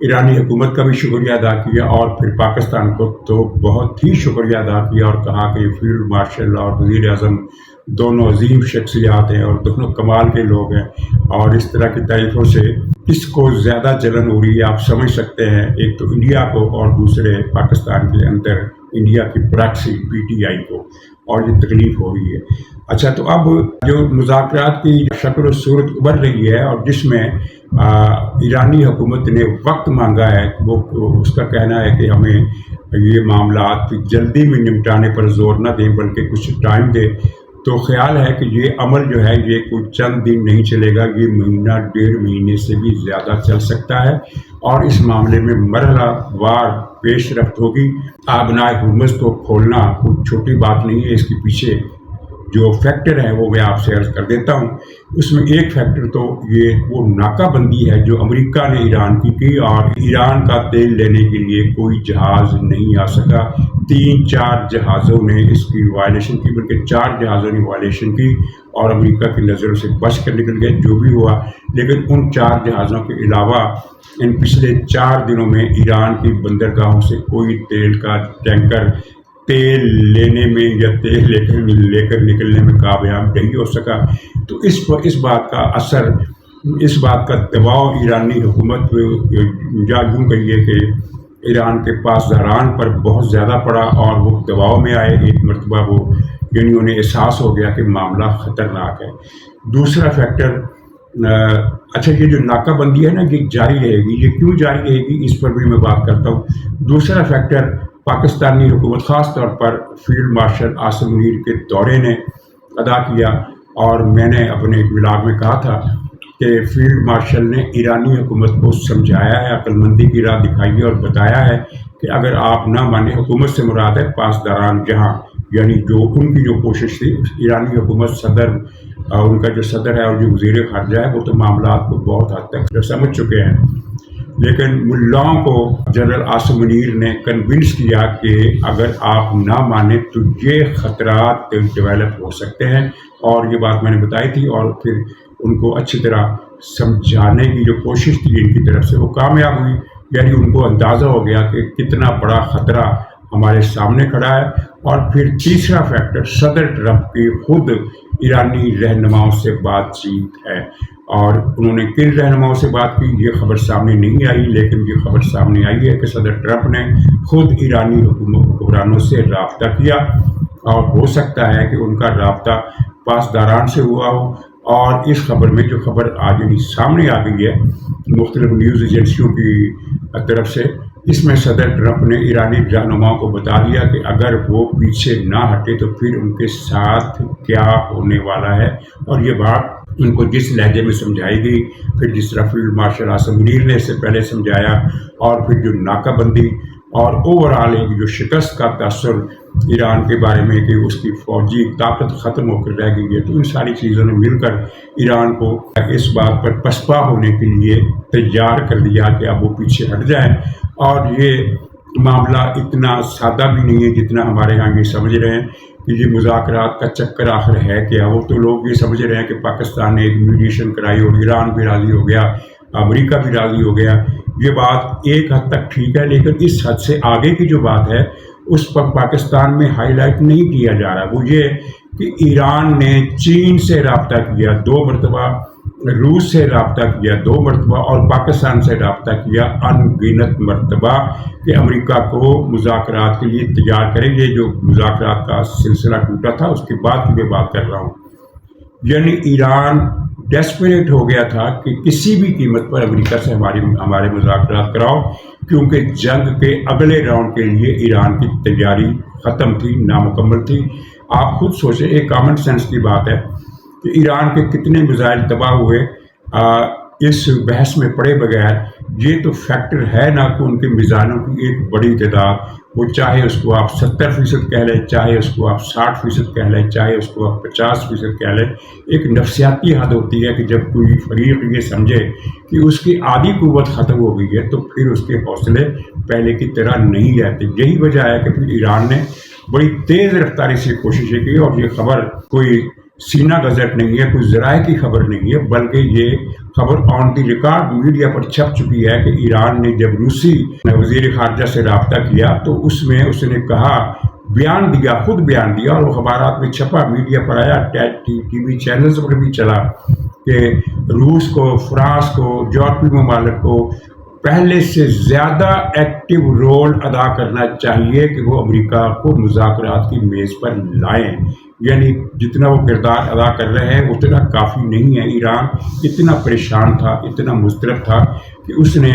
ایرانی حکومت کا بھی شکریہ ادا کیا اور پھر پاکستان کو تو بہت ہی شکریہ ادا کیا اور کہا کہ فیلڈ مارشل اور وزیر اعظم دونوں عظیم شخصیات ہیں اور دونوں کمال کے لوگ ہیں، اور اس طرح کی تعریفوں سے کس کو زیادہ جلن ہو رہی ہے آپ سمجھ سکتے ہیں، ایک تو انڈیا کو اور دوسرے پاکستان کے اندر انڈیا کی پراکسی پی ٹی آئی کو، اور یہ تکلیف ہو رہی ہے۔ اچھا، تو اب جو مذاکرات کی شکل و صورت ابھر رہی ہے اور جس میں ایرانی حکومت نے وقت مانگا ہے، وہ اس کا کہنا ہے کہ ہمیں یہ معاملات جلدی میں نمٹانے پر زور نہ دیں بلکہ کچھ ٹائم دیں، تو خیال ہے کہ یہ عمل جو ہے یہ کوئی چند دن نہیں چلے گا، یہ مہینہ 1.5 مہینے سے بھی زیادہ چل سکتا ہے، اور اس معاملے میں مرحلہ وار پیش رفت ہوگی۔ آبنائے ہرمز کو کھولنا کوئی چھوٹی بات نہیں ہے، اس کے پیچھے جو فیکٹر ہے وہ میں آپ سے عرض کر دیتا ہوں۔ اس میں ایک فیکٹر تو یہ وہ ناکہ بندی ہے جو امریکہ نے ایران کی اور ایران کا تیل لینے کے لیے کوئی جہاز نہیں آ سکا۔ 3-4 جہازوں نے اس کی وائلیشن کی، بلکہ 4 جہازوں نے وائلیشن کی اور امریکہ کی نظروں سے بچ کر نکل گئے، جو بھی ہوا۔ لیکن ان 4 جہازوں کے علاوہ ان پچھلے 4 دنوں میں ایران کی بندرگاہوں سے کوئی تیل کا ٹینکر تیل لینے میں یا تیل لے کر نکلنے میں کامیاب نہیں ہو سکا۔ تو اس بات کا اثر، اس بات کا دباؤ ایرانی حکومت یا یوں کہیے کہ ایران کے پاسداران پر بہت زیادہ پڑا، اور وہ دباؤ میں آئے۔ ایک مرتبہ وہ یعنی انہیں احساس ہو گیا کہ معاملہ خطرناک ہے۔ دوسرا فیکٹر، اچھا، یہ جو ناکہ بندی ہے نا، یہ جاری رہے گی۔ یہ کیوں جاری رہے گی اس پر بھی میں بات کرتا ہوں۔ دوسرا فیکٹر، پاکستانی حکومت خاص طور پر فیلڈ مارشل عاصم منیر کے دورے نے ادا کیا، اور میں نے اپنے ایک ولاگ میں کہا تھا کہ فیلڈ مارشل نے ایرانی حکومت کو سمجھایا ہے، عقل مندی کی راہ دکھائی ہے اور بتایا ہے کہ اگر آپ نہ مانیں، حکومت سے مراد ہے پاسداران جہاں، یعنی جو ان کی جو کوشش تھی، ایرانی حکومت ان کا جو صدر ہے اور جو وزیر خارجہ ہے وہ تو معاملات کو بہت حد تک سمجھ چکے ہیں، لیکن ملاؤں کو جنرل عاصم منیر نے کنونس کیا کہ اگر آپ نہ مانیں تو یہ خطرات ڈیولپ ہو سکتے ہیں، اور یہ بات میں نے بتائی تھی، اور پھر ان کو اچھی طرح سمجھانے کی جو کوشش تھی ان کی طرف سے وہ کامیاب ہوئی، یعنی ان کو اندازہ ہو گیا کہ کتنا بڑا خطرہ ہمارے سامنے کھڑا ہے۔ اور پھر تیسرا فیکٹر، صدر ٹرمپ کی خود ایرانی رہنماؤں سے بات چیت ہے، اور انہوں نے کن رہنماؤں سے بات کی یہ خبر سامنے نہیں آئی، لیکن یہ خبر سامنے آئی ہے کہ صدر ٹرمپ نے خود ایرانی حکمرانوں سے رابطہ کیا، اور ہو سکتا ہے کہ ان کا رابطہ پاسداران سے ہوا ہو۔ اور اس خبر میں جو خبر آج سامنے آ گئی ہے مختلف نیوز ایجنسیوں کی طرف سے، اس میں صدر ٹرمپ نے ایرانی رہنماؤں کو بتا دیا کہ اگر وہ پیچھے نہ ہٹے تو پھر ان کے ساتھ کیا ہونے والا ہے، اور یہ بات ان کو جس لہجے میں سمجھائی گئی، پھر جس طرح فیلڈ مارشل عاصم منیر نے اس سے پہلے سمجھایا، اور پھر جو ناکہ بندی اور اوورآل ایک جو شکست کا تاثر ایران کے بارے میں کہ اس کی فوجی طاقت ختم ہو کر رہ گئی ہے، تو ان ساری چیزوں نے مل کر ایران کو اس بات پر پسپا ہونے کے لیے تیار کر دیا کہ اب وہ پیچھے ہٹ جائیں۔ اور یہ معاملہ اتنا سادہ بھی نہیں ہے جتنا ہمارے ہاں یہ سمجھ رہے ہیں کہ یہ مذاکرات کا چکر آخر ہے کیا۔ وہ تو لوگ یہ سمجھ رہے ہیں کہ پاکستان نے ایک میڈیشن کرائی اور ایران بھی راضی ہو گیا، امریکہ بھی راضی ہو گیا۔ یہ بات ایک حد تک ٹھیک ہے، لیکن اس حد سے آگے کی جو بات ہے اس پر پاکستان میں ہائی لائٹ نہیں کیا جا رہا۔ وہ یہ کہ ایران نے چین سے رابطہ کیا 2 مرتبہ، روس سے رابطہ کیا 2 مرتبہ، اور پاکستان سے رابطہ کیا ان گنت مرتبہ کہ امریکہ کو مذاکرات کے لیے تیار کرے۔ یہ جو مذاکرات کا سلسلہ ٹوٹا تھا اس کے بعد کی میں بات کر رہا ہوں۔ یعنی ایران ڈیسپریٹ ہو گیا تھا کہ کسی بھی قیمت پر امریکہ سے ہمارے مذاکرات کراؤ، کیونکہ جنگ کے اگلے راؤنڈ کے لیے ایران کی تیاری ختم تھی، نامکمل تھی۔ آپ خود سوچیں، ایک کامن سینس کی بات ہے کہ ایران کے کتنے میزائل تباہ ہوئے اس بحث میں پڑے بغیر۔ یہ تو فیکٹر ہے نا کہ ان کے میزائلوں کی ایک بڑی تعداد، وہ چاہے اس کو آپ 70% کہہ لیں، چاہے اس کو آپ 60% کہہ لیں، چاہے اس کو آپ 50% کہہ لیں، ایک نفسیاتی حد ہوتی ہے کہ جب کوئی فریق یہ سمجھے کہ اس کی آدھی قوت ختم ہو گئی ہے تو پھر اس کے حوصلے پہلے کی طرح نہیں رہتے۔ یہی وجہ ہے کہ پھر ایران نے بڑی تیز رفتاری سے کوششیں کی، اور یہ خبر کوئی سینہ گزٹ نہیں ہے، کوئی ذرائع کی خبر نہیں ہے، بلکہ یہ خبر آن دی ریکارڈ میڈیا پر چھپ چکی ہے کہ ایران نے جب روسی وزیر خارجہ سے رابطہ کیا تو اس میں اس نے کہا، بیان دیا، خود بیان دیا، اور وہ اخبارات میں چھپا، میڈیا پر آیا، ٹی وی چینلز پر بھی چلا کہ روس کو، فرانس کو، یورپی ممالک کو پہلے سے زیادہ ایکٹیو رول ادا کرنا چاہیے کہ وہ امریکہ کو مذاکرات کی میز پر لائیں، یعنی جتنا وہ کردار ادا کر رہے ہیں اتنا کافی نہیں ہے۔ ایران اتنا پریشان تھا، اتنا مضطرب تھا کہ اس نے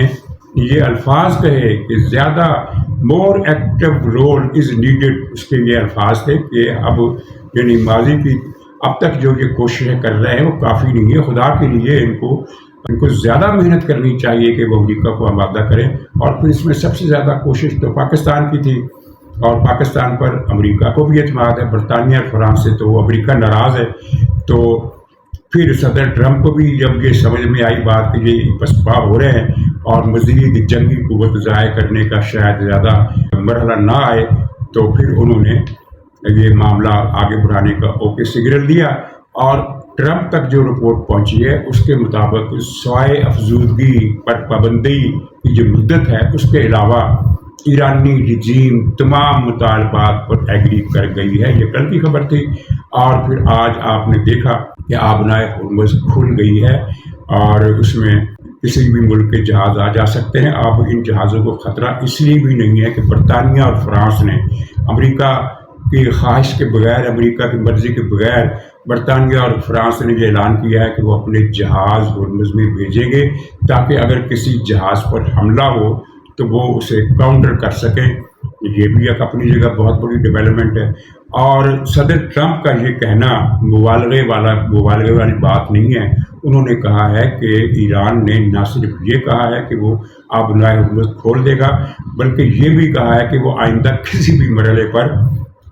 یہ الفاظ کہے کہ زیادہ مور ایکٹیو رول از نیڈڈ، اس کے یہ الفاظ تھے کہ اب یعنی ماضی کی اب تک جو یہ کوششیں کر رہے ہیں وہ کافی نہیں ہے، خدا کے لیے ان کو زیادہ محنت کرنی چاہیے کہ وہ امریکہ کو آمادہ کریں۔ اور پھر اس میں سب سے زیادہ کوشش تو پاکستان کی تھی، اور پاکستان پر امریکہ کو بھی اعتماد ہے، برطانیہ اور فرانس سے تو وہ امریکہ ناراض ہے۔ تو پھر صدر ٹرمپ کو بھی جب یہ سمجھ میں آئی بات کہ یہ پسپا ہو رہے ہیں اور مزید جنگی قوت ضائع کرنے کا شاید زیادہ مرحلہ نہ آئے، تو پھر انہوں نے یہ معاملہ آگے بڑھانے کا اوکے سگنل دیا۔ اور ٹرمپ تک جو رپورٹ پہنچی ہے اس کے مطابق سوائے افزودگی پر پابندی کی جو مدت ہے اس کے علاوہ ایرانی رجیم تمام مطالبات پر ایگری کر گئی ہے، یہ کل کی خبر تھی۔ اور پھر آج آپ نے دیکھا کہ آبنائے ہرمز کھل گئی ہے اور اس میں کسی بھی ملک کے جہاز آ جا سکتے ہیں۔ اب ان جہازوں کو خطرہ اس لیے بھی نہیں ہے کہ برطانیہ اور فرانس نے امریکہ کی خواہش کے بغیر، امریکہ کی مرضی کے بغیر، برطانیہ اور فرانس نے یہ اعلان کیا ہے کہ وہ اپنے جہاز ہرمز میں بھیجیں گے تاکہ اگر کسی جہاز پر حملہ ہو تو وہ اسے کاؤنٹر کر سکیں۔ یہ بھی ایک اپنی جگہ بہت بڑی ڈیولپمنٹ ہے۔ اور صدر ٹرمپ کا یہ کہنا مبالغے والی بات نہیں ہے۔ انہوں نے کہا ہے کہ ایران نے نہ صرف یہ کہا ہے کہ وہ آبنائے ہرمز کھول دے گا، بلکہ یہ بھی کہا ہے کہ وہ آئندہ کسی بھی مرحلے پر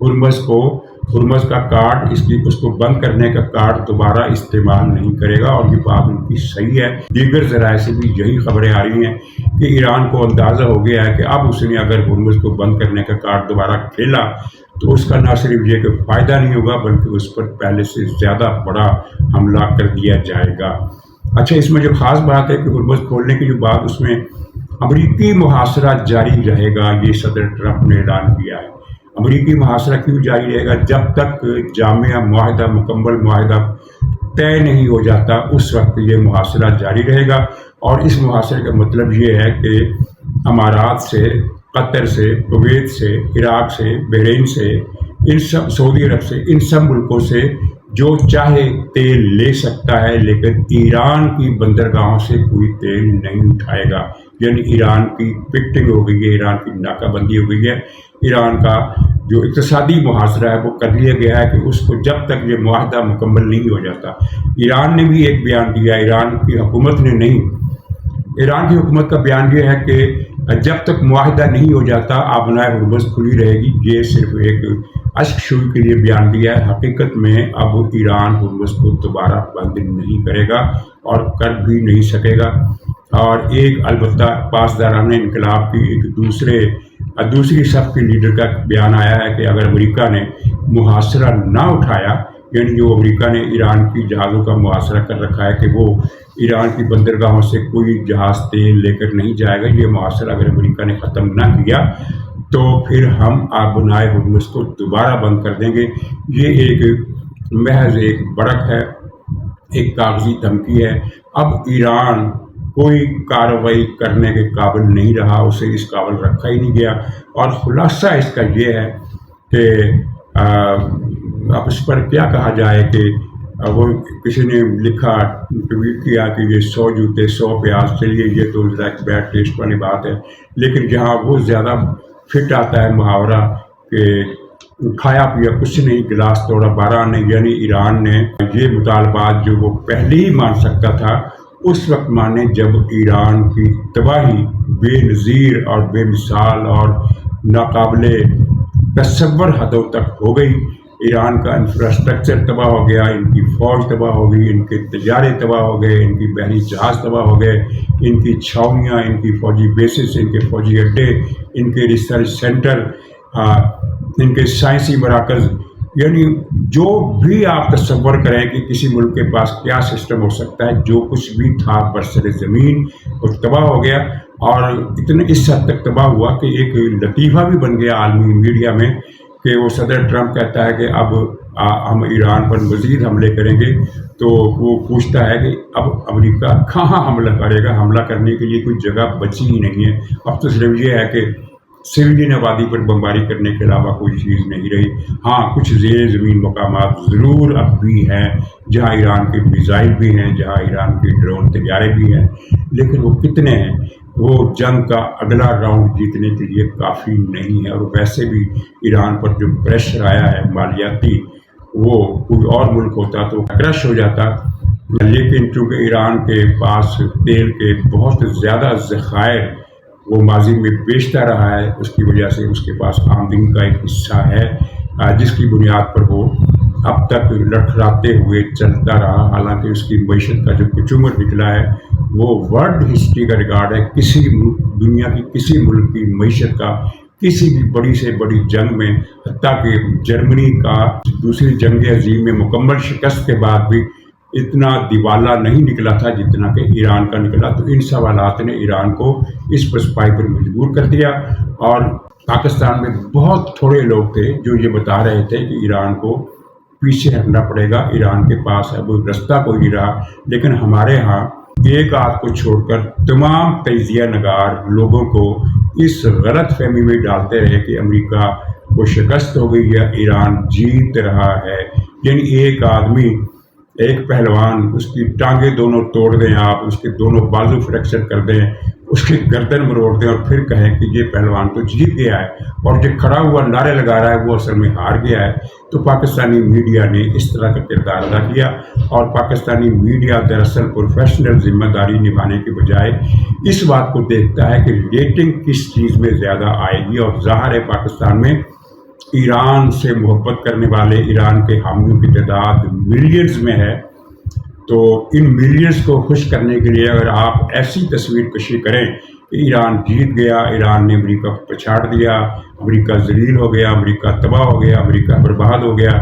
ہرمز کا کارڈ اس کو بند کرنے کا کارڈ دوبارہ استعمال نہیں کرے گا۔ اور یہ بات ان کی صحیح ہے۔ دیگر ذرائع سے بھی یہی خبریں آ رہی ہیں کہ ایران کو اندازہ ہو گیا ہے کہ اب اس نے اگر ہرمز کو بند کرنے کا کارڈ دوبارہ کھیلا تو اس کا نہ صرف یہ کہ فائدہ نہیں ہوگا بلکہ اس پر پہلے سے زیادہ بڑا حملہ کر دیا جائے گا۔ اچھا، اس میں جو خاص بات ہے کہ ہرمز کھولنے کی جو بات، اس میں امریکی محاصرہ جاری رہے گا، یہ صدر ٹرمپ نے اعلان کیا ہے۔ امریکی محاصرہ کیوں جاری رہے گا؟ جب تک جامع معاہدہ، مکمل معاہدہ طے نہیں ہو جاتا اس وقت یہ محاصرہ جاری رہے گا۔ اور اس محاصرے کا مطلب یہ ہے کہ امارات سے، قطر سے، کویت سے، عراق سے، بحرین سے، ان سب، سعودی عرب سے، ان سب ملکوں سے جو چاہے تیل لے سکتا ہے، لیکن ایران کی بندرگاہوں سے کوئی تیل نہیں اٹھائے گا۔ یعنی ایران کی پکٹنگ ہو گئی ہے، ایران کی ناکہ بندی ہو گئی ہے، ایران کا جو اقتصادی محاصرہ ہے وہ کر لیا گیا ہے کہ اس کو جب تک یہ معاہدہ مکمل نہیں ہو جاتا۔ ایران نے بھی ایک بیان دیا، ایران کی حکومت نے نہیں، ایران کی حکومت کا بیان یہ ہے کہ جب تک معاہدہ نہیں ہو جاتا آبنائے ہرمز کھلی رہے گی۔ یہ صرف ایک اشک شوئی کے لیے بیان دیا ہے، حقیقت میں اب ایران ہرمز کو دوبارہ بند نہیں کرے گا اور کر بھی نہیں سکے گا۔ اور ایک البتہ پاسداران انقلاب کی ایک دوسری صف کے لیڈر کا بیان آیا ہے کہ اگر امریکہ نے محاصرہ نہ اٹھایا، یعنی جو امریکہ نے ایران کی جہازوں کا محاصرہ کر رکھا ہے کہ وہ ایران کی بندرگاہوں سے کوئی جہاز تیل لے کر نہیں جائے گا، یہ محاصرہ اگر امریکہ نے ختم نہ کیا تو پھر ہم آبنائے ہرمز کو دوبارہ بند کر دیں گے۔ یہ ایک محض ایک بڑک ہے، ایک کاغذی دھمکی ہے۔ اب ایران کوئی کارروائی کرنے کے قابل نہیں رہا، اسے اس قابل رکھا ہی نہیں گیا۔ اور خلاصہ اس کا یہ ہے کہ اب اس پر کیا کہا جائے کہ وہ کسی نے لکھا، ٹویٹ کیا کہ یہ 100 جوتے 100 پیاز، چلیے یہ تو ایک بیڈ ٹیسٹ والی بات ہے، لیکن جہاں وہ زیادہ فٹ آتا ہے محاورہ کہ کھایا پیا کچھ نہیں، گلاس توڑا 12 نے، یعنی ایران نے یہ مطالبات جو وہ پہلے ہی مان سکتا تھا اس وقت مانے جب ایران کی تباہی بے نظیر اور بے مثال اور ناقابل تصور حدوں تک ہو گئی۔ ایران کا انفراسٹرکچر تباہ ہو گیا، ان کی فوج تباہ ہو گئی، ان کے طیارے تباہ ہو گئے، ان کی بحری جہاز تباہ ہو گئے، ان کی چھاؤنیاں، ان کی فوجی بیسز، ان کے فوجی اڈے، ان کے ریسرچ سینٹر، ان کے سائنسی مراکز، یعنی جو بھی آپ تصور کریں کہ کسی ملک کے پاس کیا سسٹم ہو سکتا ہے، جو کچھ بھی تھا برسر زمین وہ تباہ ہو گیا، اور اتنے اس حد تک تباہ ہوا کہ ایک لطیفہ بھی بن گیا عالمی میڈیا میں کہ وہ صدر ٹرمپ کہتا ہے کہ اب ہم ایران پر مزید حملے کریں گے، تو وہ پوچھتا ہے کہ اب امریکہ کہاں حملہ کرے گا؟ حملہ کرنے کے لیے کوئی جگہ بچی ہی نہیں ہے، اب تو صرف یہ ہے کہ سویلین آبادی پر بمباری کرنے کے علاوہ کوئی چیز نہیں رہی۔ ہاں، کچھ زیر زمین مقامات ضرور اب بھی ہیں جہاں ایران کے میزائل بھی ہیں، جہاں ایران کے ڈرون طیارے بھی ہیں، لیکن وہ کتنے ہیں؟ وہ جنگ کا اگلا راؤنڈ جیتنے کے لیے کافی نہیں ہے، اور ویسے بھی ایران پر جو پریشر آیا ہے مالیاتی، وہ کوئی اور ملک ہوتا تو کرش ہو جاتا، لیکن چونکہ ایران کے پاس تیل کے بہت زیادہ ذخائر وہ ماضی میں بیچتا رہا ہے، اس کی وجہ سے اس کے پاس آمدنی کا ایک حصہ ہے جس کی بنیاد پر وہ اب تک لڑکھڑاتے ہوئے چلتا رہا، حالانکہ اس کی معیشت کا جو کچومر نکلا ہے وہ ورلڈ ہسٹری کا ریکارڈ ہے۔ کسی دنیا کی کسی ملک کی معیشت کا کسی بھی بڑی سے بڑی جنگ میں، حتیٰ کہ جرمنی کا دوسری جنگ عظیم میں مکمل شکست کے بعد بھی اتنا دیوالا نہیں نکلا تھا جتنا کہ ایران کا نکلا۔ تو ان سوالات نے ایران کو اس پسپائی پر مجبور کر دیا، اور پاکستان میں بہت تھوڑے لوگ تھے جو یہ بتا رہے تھے کہ ایران کو پیچھے ہٹنا پڑے گا، ایران کے پاس اب رستہ کوئی نہیں رہا، لیکن ہمارے ہاں ایک آدھ کو چھوڑ کر تمام تجزیہ نگار لوگوں کو اس غلط فہمی میں ڈالتے رہے کہ امریکہ کو شکست ہو گئی یا ایران جیت رہا ہے۔ یعنی ایک آدمی، ایک پہلوان، اس کی ٹانگیں دونوں توڑ دیں آپ، اس کے دونوں بازو فریکچر کر دیں، اس کی گردن مروڑ دیں، اور پھر کہیں کہ یہ پہلوان تو جیت گیا ہے، اور جو کھڑا ہوا نعرے لگا رہا ہے وہ اصل میں ہار گیا ہے۔ تو پاکستانی میڈیا نے اس طرح کا کردار ادا کیا، اور پاکستانی میڈیا دراصل پروفیشنل ذمہ داری نبھانے کے بجائے اس بات کو دیکھتا ہے کہ ریٹنگ کس چیز میں زیادہ آئے گی، اور ظاہر ہے پاکستان میں ایران سے محبت کرنے والے، ایران کے حامیوں کی تعداد ملینز میں ہے۔ تو ان ملینز کو خوش کرنے کے لیے اگر آپ ایسی تصویر کشی کریں کہ ایران جیت گیا، ایران نے امریکہ کو پچھاڑ دیا، امریکہ ذلیل ہو گیا، امریکہ تباہ ہو گیا، امریکہ برباد ہو گیا،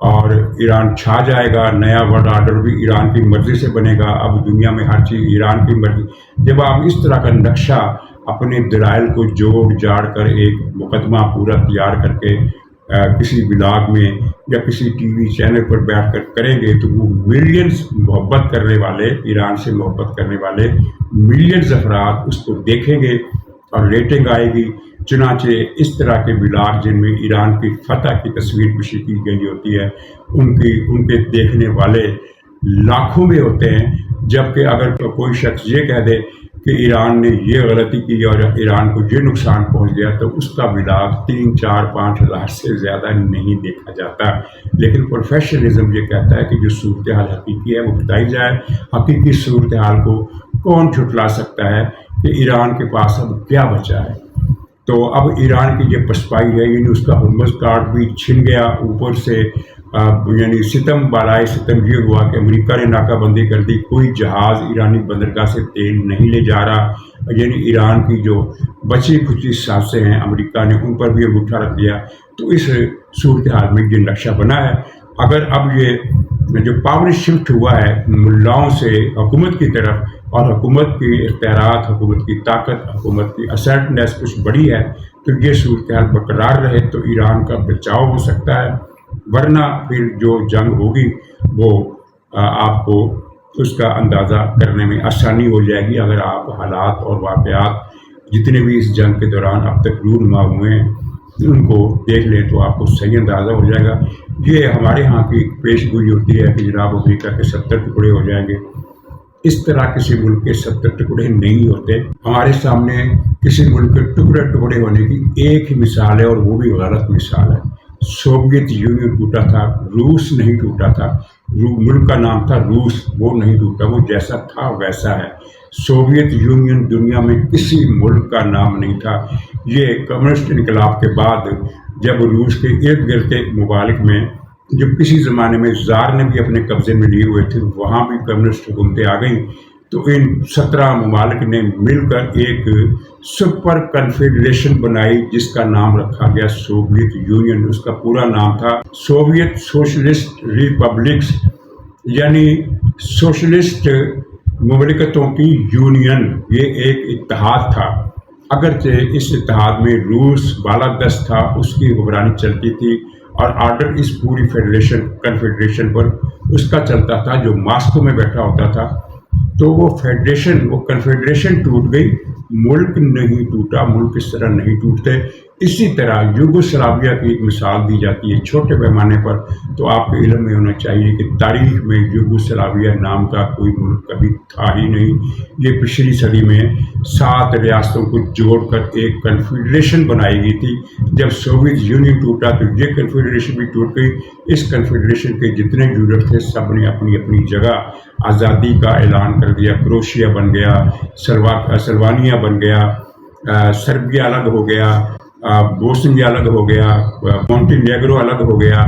اور ایران چھا جائے گا، نیا ورلڈ آرڈر بھی ایران کی مرضی سے بنے گا، اب دنیا میں ہر چیز ایران کی مرضی، جب آپ اس طرح کا نقشہ اپنے دلائل کو جوڑ جاڑ کر ایک مقدمہ پورا تیار کر کے کسی بلاگ میں یا کسی ٹی وی چینل پر بیٹھ کر کریں گے، تو وہ ملینز محبت کرنے والے، ایران سے محبت کرنے والے ملینز افراد اس کو دیکھیں گے اور ریٹنگ آئے گی۔ چنانچہ اس طرح کے بلاگ جن میں ایران کی فتح کی تصویر کشی کی گئی ہوتی ہے، ان کے دیکھنے والے لاکھوں میں ہوتے ہیں، جبکہ اگر کوئی شخص یہ کہہ دے کہ ایران نے یہ غلطی کی اور ایران کو یہ نقصان پہنچ گیا، تو اس کا بلاگ 3، 4، 5 ہزار سے زیادہ نہیں دیکھا جاتا۔ لیکن پروفیشنلزم یہ کہتا ہے کہ جو صورتحال حقیقی ہے وہ بتائی جائے۔ حقیقی صورتحال کو کون جھٹلا سکتا ہے کہ ایران کے پاس اب کیا بچا ہے؟ تو اب ایران کی یہ پسپائی ہے، یعنی اس کا ہرمز کارڈ بھی چھن گیا، اوپر سے یعنی ستم بالائے ستم یہ ہوا کہ امریکہ نے ناکہ بندی کر دی، کوئی جہاز ایرانی بندرگاہ سے تیل نہیں لے جا رہا، یعنی ایران کی جو بچی کچی سازشیں ہیں امریکہ نے ان پر بھی انگوٹھا رکھ دیا۔ تو اس صورتحال میں یہ نقشہ بنا ہے۔ اگر اب یہ جو پاور شفٹ ہوا ہے ملاؤں سے حکومت کی طرف، اور حکومت کی اختیارات، حکومت کی طاقت، حکومت کی اسرٹنیس کچھ بڑی ہے، تو یہ صورتحال برقرار رہے تو ایران کا بچاؤ ہو سکتا ہے، ورنہ پھر جو جنگ ہوگی وہ آپ کو اس کا اندازہ کرنے میں آسانی ہو جائے گی۔ اگر آپ حالات اور واقعات جتنے بھی اس جنگ کے دوران اب تک رونما ہوئے ہیں ان کو دیکھ لیں تو آپ کو صحیح اندازہ ہو جائے گا۔ یہ ہمارے ہاں کی پیش گوئی ہوتی ہے کہ جناب امریکہ کے 70 ٹکڑے ہو جائیں گے، اس طرح کسی ملک کے 70 ٹکڑے نہیں ہوتے۔ ہمارے سامنے کسی ملک کے ٹکڑے ہونے کی ایک ہی مثال ہے، اور وہ بھی غلط مثال ہے۔ سوویت یونین ٹوٹا تھا، روس نہیں ٹوٹا تھا۔ ملک کا نام تھا روس، وہ نہیں ٹوٹا، وہ جیسا تھا ویسا ہے۔ سوویت یونین دنیا میں کسی ملک کا نام نہیں تھا۔ یہ کمیونسٹ انقلاب کے بعد جب روس کے ارد گرد کے ممالک میں، جو کسی زمانے میں زار نے بھی اپنے قبضے میں لیے ہوئے تھے، وہاں بھی کمیونسٹ حکومتیں آ گئیں، تو ان 17 ممالک نے مل کر ایک سپر کنفیڈریشن بنائی جس کا نام رکھا گیا سوویت یونین. اس کا پورا نام تھا سوویت سوشلسٹ ریپبلکس، یعنی سوشلسٹ مملکتوں کی یونین. یہ ایک اتحاد تھا، اگرچہ اس اتحاد میں روس بالادست تھا، اس کی حکمرانی چلتی تھی اور آرڈر اس پوری کنفیڈریشن پر اس کا چلتا تھا جو ماسکو میں بیٹھا ہوتا تھا. تو وہ کنفیڈریشن ٹوٹ گئی، ملک نہیں ٹوٹا. ملک اس طرح نہیں ٹوٹتے. اسی طرح یوگوسلاویہ کی ایک مثال دی جاتی ہے چھوٹے پیمانے پر. تو آپ کے علم میں ہونا چاہیے کہ تاریخ میں یوگوسلاویہ نام کا کوئی ملک کبھی تھا ہی نہیں. یہ پچھلی صدی میں 7 ریاستوں کو جوڑ کر ایک کنفیڈریشن بنائی گئی تھی. جب سوویت یونین ٹوٹا تو یہ کنفیڈریشن بھی ٹوٹ گئی. اس کنفیڈریشن کے جتنے یونٹ تھے سب نے اپنی اپنی جگہ آزادی کا اعلان کر دیا. کروشیا بن گیا، سلوانیا بن گیا، سربیا الگ ہو گیا، بوسنیا الگ ہو گیا، مونٹینیگرو الگ ہو گیا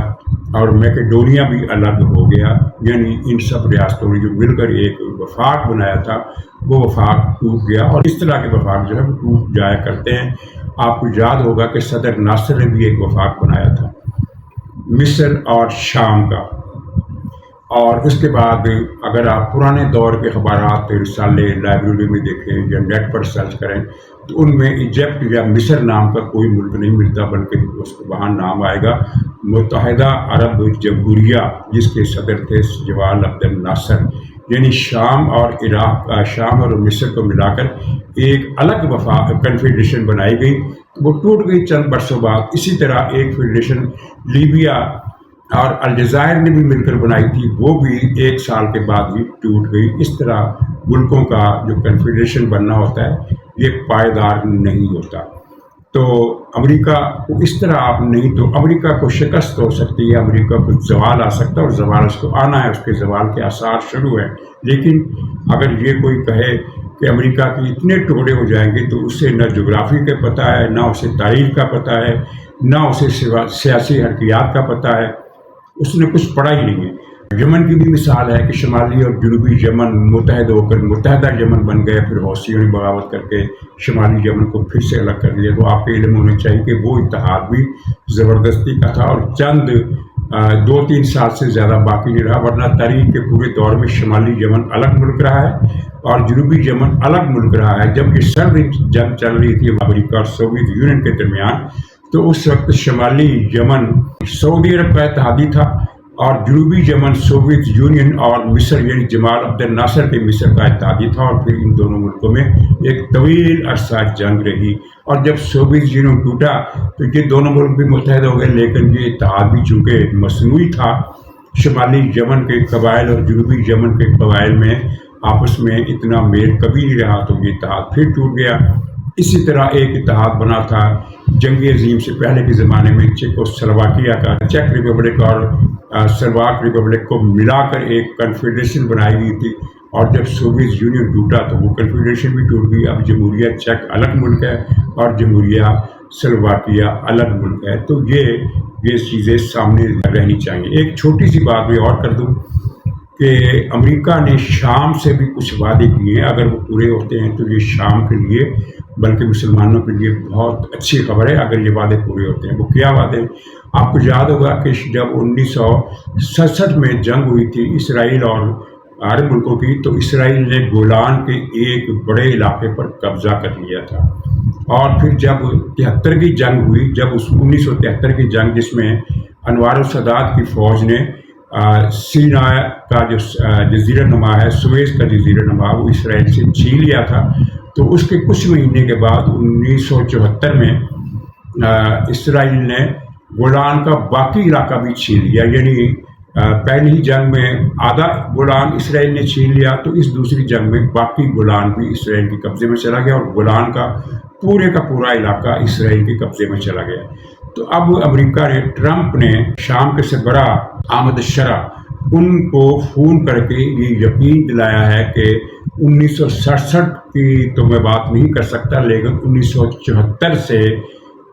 اور میکیڈونیا بھی الگ ہو گیا. یعنی ان سب ریاستوں نے جو مل کر ایک وفاق بنایا تھا وہ وفاق ٹوٹ گیا. اور اس طرح کے وفاق جو ہے وہ ٹوٹ جایا کرتے ہیں. آپ کو یاد ہوگا کہ صدر ناصر نے بھی ایک وفاق بنایا تھا مصر اور شام کا. اور اس کے بعد اگر آپ پرانے دور کے اخبارات رسالے لائبریری میں دیکھیں یا نیٹ پر سرچ کریں تو ان میں ایجپٹ یا مصر نام کا کوئی ملک نہیں ملتا، بلکہ اس کو وہاں نام آئے گا متحدہ عرب جمہوریہ، جس کے صدر تھے جمال عبد الناصر. یعنی شام اور عراق، شام اور مصر کو ملا کر ایک الگ کنفیڈریشن بنائی گئی. وہ ٹوٹ گئی چند برسوں بعد. اسی طرح ایک فیڈریشن لیبیا اور الجزائر نے بھی مل کر بنائی تھی، وہ بھی 1 سال کے بعد ہی ٹوٹ گئی. اس طرح ملکوں کا جو کنفیڈریشن بننا ہوتا ہے یہ پائیدار نہیں ہوتا. تو امریکہ کو اس طرح آپ نہیں، تو امریکہ کو شکست ہو سکتی ہے، امریکہ کو زوال آ سکتا ہے اور زوال اس کو آنا ہے، اس کے زوال کے آثار شروع ہیں. لیکن اگر یہ کوئی کہے کہ امریکہ کے اتنے ٹکڑے ہو جائیں گے تو اسے نہ جغرافی کا پتہ ہے، نہ اسے تاریخ کا پتہ ہے، نہ اسے سیاسی حرکیات کا پتہ ہے، اس نے کچھ پڑھا ہی نہیں ہے. یمن کی بھی مثال ہے کہ شمالی اور جنوبی یمن متحد ہو کر متحدہ یمن بن گئے، پھر حوثیوں نے بغاوت کر کے شمالی یمن کو پھر سے الگ کر دیا. تو آپ کے علم ہونا چاہیے کہ وہ اتحاد بھی زبردستی کا تھا اور چند 2-3 سال سے زیادہ باقی نہیں رہا، ورنہ تاریخ کے پورے دور میں شمالی یمن الگ ملک رہا ہے اور جنوبی یمن الگ ملک رہا ہے. جب یہ سرد جنگ چل رہی تھی امریکہ اور سوویت یونین کے درمیان، تو اس وقت شمالی یمن سعودی عرب کا اتحادی تھا اور جنوبی یمن سوویت یونین اور مصر یعنی جمال عبد الناصر کے مصر کا اتحادی تھا. اور پھر ان دونوں ملکوں میں ایک طویل عرصہ جنگ رہی. اور جب سوویت یونین ٹوٹا تو یہ دونوں ملک بھی متحد ہو گئے، لیکن یہ اتحاد بھی چونکہ مصنوعی تھا، شمالی یمن کے قبائل اور جنوبی یمن کے قبائل میں آپس میں اتنا میل کبھی نہیں رہا، تو یہ اتحاد پھر ٹوٹ گیا. اسی طرح ایک اتحاد بنا تھا جنگ عظیم سے پہلے کے زمانے میں چیکوسلواکیہ کا، چیک ریپبلک اور سلواک ریپبلک کو ملا کر ایک کنفیڈریشن بنائی گئی تھی. اور جب سوویت یونین ٹوٹا تو وہ کنفیڈریشن بھی ٹوٹ گئی. اب جمہوریہ چیک الگ ملک ہے اور جمہوریہ سلواکیہ الگ ملک ہے. تو یہ چیزیں سامنے رہنی چاہیے. ایک چھوٹی سی بات میں اور کر دوں کہ امریکہ نے شام سے بھی کچھ وعدے کیے ہیں. اگر وہ پورے ہوتے ہیں تو یہ شام کے لیے بلکہ مسلمانوں کے لیے بہت اچھی خبر ہے اگر یہ وعدے پورے ہوتے ہیں. وہ کیا وعدے؟ آپ کو یاد ہوگا کہ جب 1967 میں جنگ ہوئی تھی اسرائیل اور عرب ملکوں کی، تو اسرائیل نے گولان کے ایک بڑے علاقے پر قبضہ کر لیا تھا. اور پھر جب 73 کی جنگ ہوئی، جب 1973 کی جنگ جس میں انوار السادات کی فوج نے سینا کا جو جزیرہ نما ہے، سویز کا جزیرہ نما، وہ اسرائیل سے چھین لیا تھا. تو اس کے کچھ مہینے کے بعد 1974 میں اسرائیل نے گولان کا باقی علاقہ بھی چھین لیا. یعنی پہلی جنگ میں آدھا گولان اسرائیل نے چھین لیا، تو اس دوسری جنگ میں باقی گولان بھی اسرائیل کے قبضے میں چلا گیا اور گولان کا پورا علاقہ اسرائیل کے قبضے میں چلا گیا. تو اب امریکہ نے، ٹرمپ نے شام کے سربراہ احمد شرع ان کو فون کر کے یہ یقین دلایا ہے کہ 1967 کی تو میں بات نہیں کر سکتا، لیکن 1974 سے